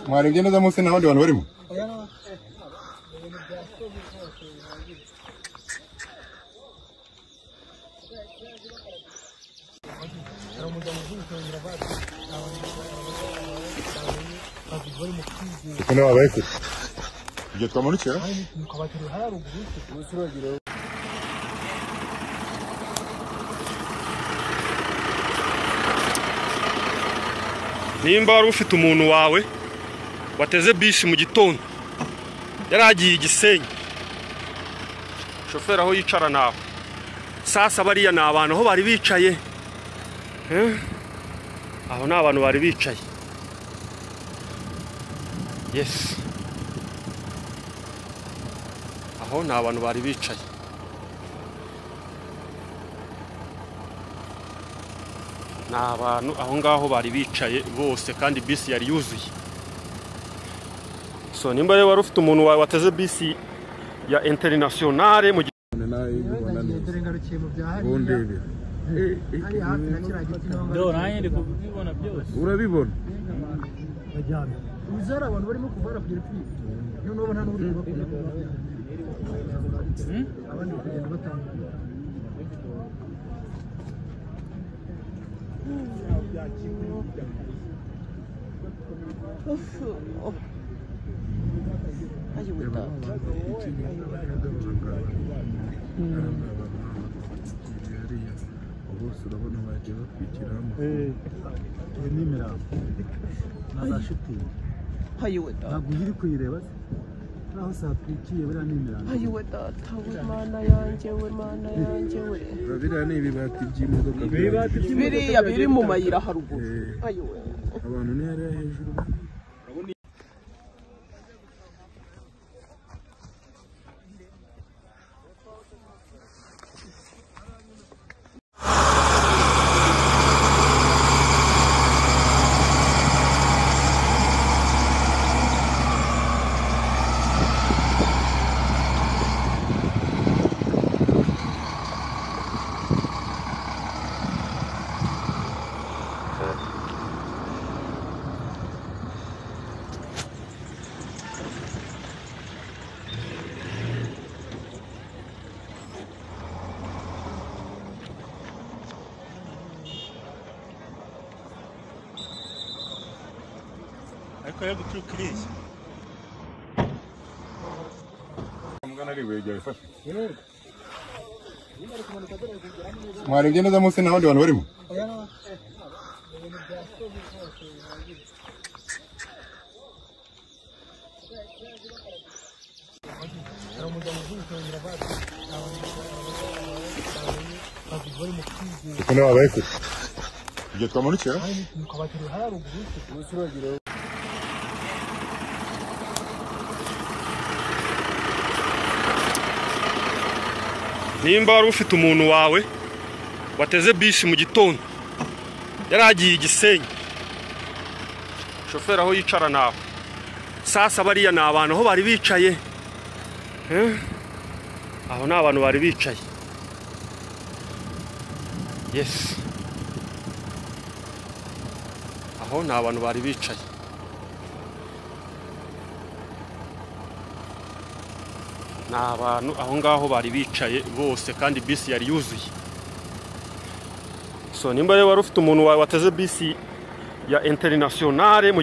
Mwarebye neza munsi n'abandi bantu barimo. Kone wabaye kure. Igihe twamanukira? Nimba wari ufite umuntu wawe wateze bisi mu gitondo yaragiye Gisenyi, shoferi aho yicara nawe, sasa bariya ni abantu aho bari bicaye, aho ni abantu bari bicaye, yes, aho ni abantu bari bicaye. Ni abantu aho ngaho bari bicaye bose kandi bisi yari yuzuye. So nimba rero wari ufite umuntu wawe wateze bisi ya internationale mu urabibona uzara abantu barimo kuvara kugera kuri none ubona n'uri bakunda abandi kugenda batanga Ayo wita. Bose urabona bagiye bakwikiramo. n'imirambo nazashiti. Ayo wita. Ntabwo uri kuyireba se? Naho satwikiye buriya n'imirambo. Ayo wita, tawe mana yanjye we, mana yanjye we. Biriya ni ibibati by'imodoka. Biriya biri mu mayira haruguru. Ayo we. Abantu ni hariya hejuru. ariko yo guturuka iriya Mwarebye neza munsi n'abandi bantu barimo. Kone wabaye kure. Igihe twamanukira? Nimba wari ufite umuntu wawe wateze bisi mu gitondo yaragiye Gisenyi, shoferi aho yicara nawe, sasa bariya ni abantu aho bari bicaye, aho ni abantu bari bicaye, yes, aho ni abantu bari bicaye. Ni abantu aho ngaho bari bicaye bose kandi bisi yari yuzuye. So nimba rero wari ufite umuntu wawe wateze bisi ya internationale mu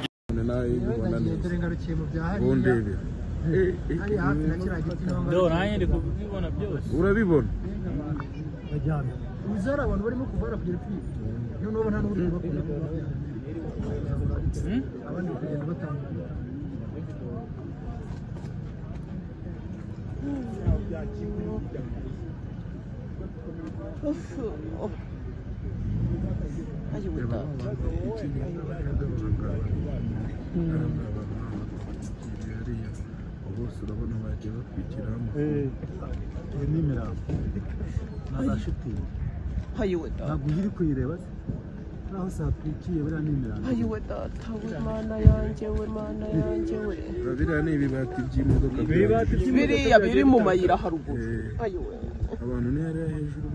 urabibona uzara abantu barimo kuvara kugera kuri none ubona n'uri bakunda abandi kugenda batanga Ayo wita. Bose urabona bagiye bakwikiramo. n'imirambo nazashiti. Ayo wita. Ntabwo uri kuyireba se? Naho satwikiye buriya n'imirambo. Ayo wita, tawe mana yanjye we, mana yanjye we. Biriya ni ibibati by'imodoka. Biriya biri mu mayira haruguru. Ayo we. Abantu ni hariya hejuru.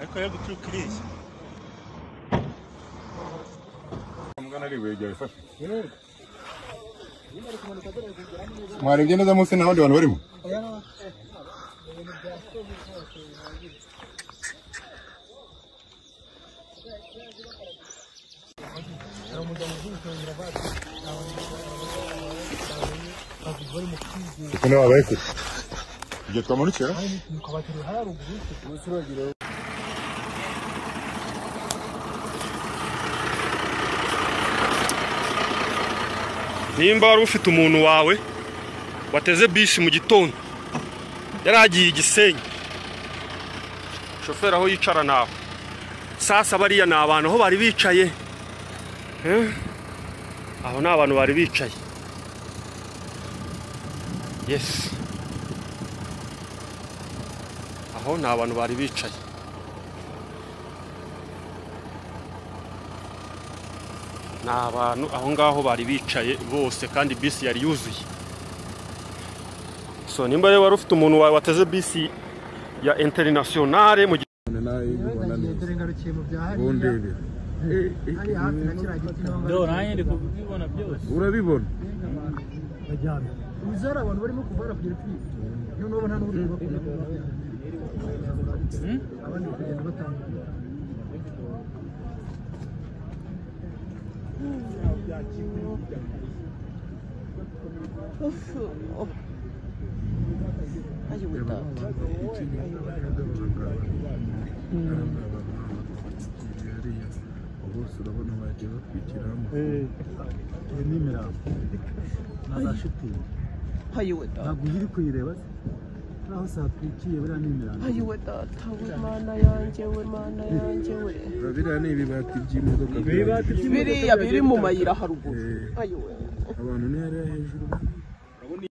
ariko yo guturuka iriya Mugana ari wegera ifashe. Mwarebye neza munsi n'abandi bantu barimo? Kune wabaye kure. Igihe twamanukira? nimba wari ufite umuntu wawe wateze bisi mu gitondo yaragiye Gisenyi, shoferi aho yicara nawe sasa bariya ni abantu aho bari bicaye, aho ni abantu bari bicaye. Yes, aho ni abantu bari bicaye. Ni abantu aho ngaho bari bicaye bose kandi bisi yari yuzuye. So nimba rero wari ufite umuntu wawe wateze bisi ya internationale mu dore ngarukiye mu bya hariya hari hafi na kiriya giti nanjye ndi kubibona byose urabibona bajyana uzara abantu barimo kuvara kugera kuri noneho nta n'uri kubakunda abandi kugenda batandukanye bose urabona bagiye batwikiramo n'imirambo na za shitingi ntabwo iri kuyireba naho satwikiye buriya n'imirambo ayiwe data we mana yanjye we mana yanjye we biriya ni ibibati by'imodoka biriya biri mu mayira haruguru ayiwe abantu ni hariya hejuru